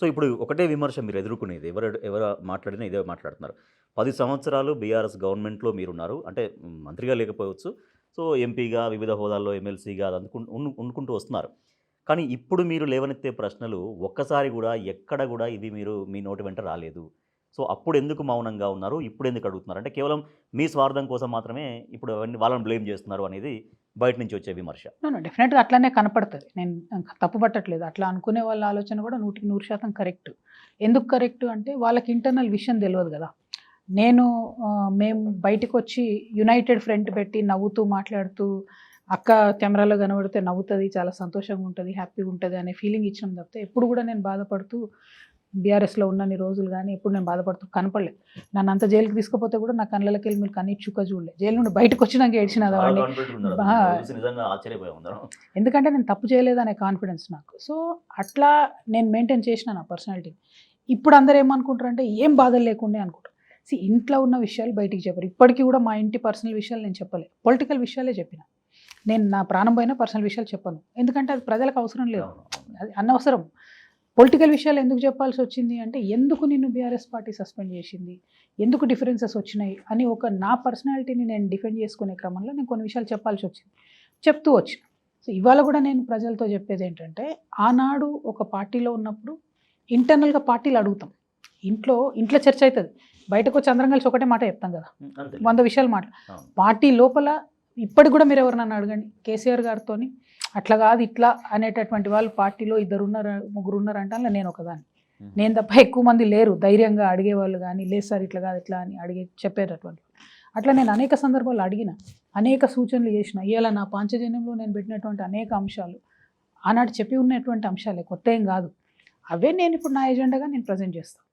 So ఇప్పుడు ఒకటే విమర్శ మీరు ఎదుర్కొనేది ఎవరు మాట్లాడినా ఇదే మాట్లాడుతున్నారు. 10 సంవత్సరాలు బీఆర్ఎస్ గవర్నమెంట్‌లో మీరున్నారు. అంటే మంత్రిగా లేకపోవచ్చు. సో ఎంపీగా, వివిధ హోదాల్లో ఎమ్మెల్సీగా అది వండుకుంటూ వస్తున్నారు. కానీ ఇప్పుడు మీరు లేవనెత్తే ప్రశ్నలు ఒక్కసారి గూడా, ఎక్కడ గూడా ఇది మీరు మీ నోటి వెంట రాలేదు. సో అప్పుడెందుకు మౌనంగా ఉన్నారు? ఇప్పుడెందుకు అడుగుతున్నారు? అంటే కేవలం మీ స్వార్థం కోసం మాత్రమే ఇప్పుడు అవన్నీ వాళ్ళని బ్లేమ్ చేస్తున్నారు అనేది బయట నుంచి వచ్చే విమర్శ. డెఫినెట్‌గా అట్లానే కనపడతది. నేను తప్పు పట్టట్లేదు. అట్లా అనుకునే వాళ్ళ ఆలోచన కూడా 100కి 100% కరెక్ట్. ఎందుకు కరెక్ట్ అంటే వాళ్ళకి ఇంటర్నల్ విషయం తెలవదు గదా! నేను మేము బయటికొచ్చి యునైటెడ్ ఫ్రంట్ పెట్టి నవ్వుతూ మాట్లాడుతూ అక్క కెమెరాలో కనబడితే నవ్వుతది, చాలా సంతోషంగా ఉంటది, హ్యాపీగా ఉంటది అనే ఫీలింగ్ ఇచ్చినాం తప్పితే ఎప్పుడు కూడా నేను బాధపడుతూ బీఆర్ఎస్‌లో ఉన్నన్ని రోజులు గానీ ఎప్పుడు నేను బాధపడుతూ కనపడలేదు. నన్నంత జైలుకి తీసుకుపోతే కూడా నా కళ్ళలోకెళ్ళి మీరు కన్నీటి చుక్క చూడలే. జైలు నుండి బయటకొచ్చినాక ఏడ్చిన చాలా వాడిని. కాన్ఫిడెంట్‌గా ఉన్నారు అసలు. బా మిమ్మల్ని చూసి నిజంగా ఆశ్చర్యపోయాం అందరం. ఎందుకంటే నేను తప్పు చేయలేదనే కాన్ఫిడెన్స్ నాకు. సో, అట్లా నేను మెయింటైన్ చేసిన నా పర్సనాలిటీని. ఇప్పుడు అందరూ ఏమనుకుంటారంటే ఏం బాధలు లేకుండే అనుకుంటారు. ఇంట్లో ఉన్న విషయాలు బయటికి చెప్పరు. ఇప్పటికి కూడా మా ఇంటి పర్సనల్ విషయాలు నేను చెప్పలే. పొలిటికల్ విషయాలే చెప్పిన. నేను నా ప్రాణం పోయినా పర్సనల్ విషయాలు చెప్పను. ఎందుకంటే అది ప్రజలకు అవసరం లేదు. అది అనవసరం. పొలిటికల్ విషయాలు ఎందుకు చెప్పాల్సి వచ్చింది అంటే ఎందుకు నిన్ను బీఆర్ఎస్ పార్టీ సస్పెండ్ చేసింది? ఎందుకు డిఫరెన్సెస్ వచ్చినాయి? అని నా పర్సనాలిటీని నేను డిఫెండ్ చేసుకునే క్రమంలో నేను కొన్ని విషయాలు చెప్పాల్సి వచ్చింది. చెప్తూ వచ్చిన. సో ఇవాళ కూడా నేను ప్రజలతో చెప్పేది ఏంటంటే ఆనాడు ఒక పార్టీలో ఉన్నప్పుడు ఇంటర్నల్‌గా పార్టీలు అడుగుతాం. ఇంట్లో చర్చ అవుతది. బయటకు వచ్చి అందరం కలిసి ఒకటే మాట చెప్తాం కదా! 100 విషయాలు మాట. పార్టీ లోపల ఇప్పటికి కూడా మీరు ఎవరినన్నా అడగండి. కేసీఆర్ గారితోని అట్లా కాదు ఇట్లా అనేటటువంటి వాళ్ళు పార్టీలో 2 ఉన్నారు, 3 ఉన్నారు అంటే నేను ఒకదాన్ని. నేను తప్ప ఎక్కువ మంది లేరు ధైర్యంగా అడిగేవాళ్ళు కానీ లేదు సార్ ఇట్లా కాదు ఇట్లా అని చెప్పేటటువంటి. అట్లా నేను అనేక సందర్భాల్లో అడిగిన, అనేక సూచనలు చేసిన. ఇవాళ నా పాంచజన్యంలో నేను పెట్టినటువంటి అనేక అంశాలు ఆనాడు చెప్పి ఉన్నటువంటి అంశాలే, కొత్త ఏం కాదు. అవే నేను ఇప్పుడు నా ఎజెండాగా నేను ప్రజెంట్ చేస్తాను.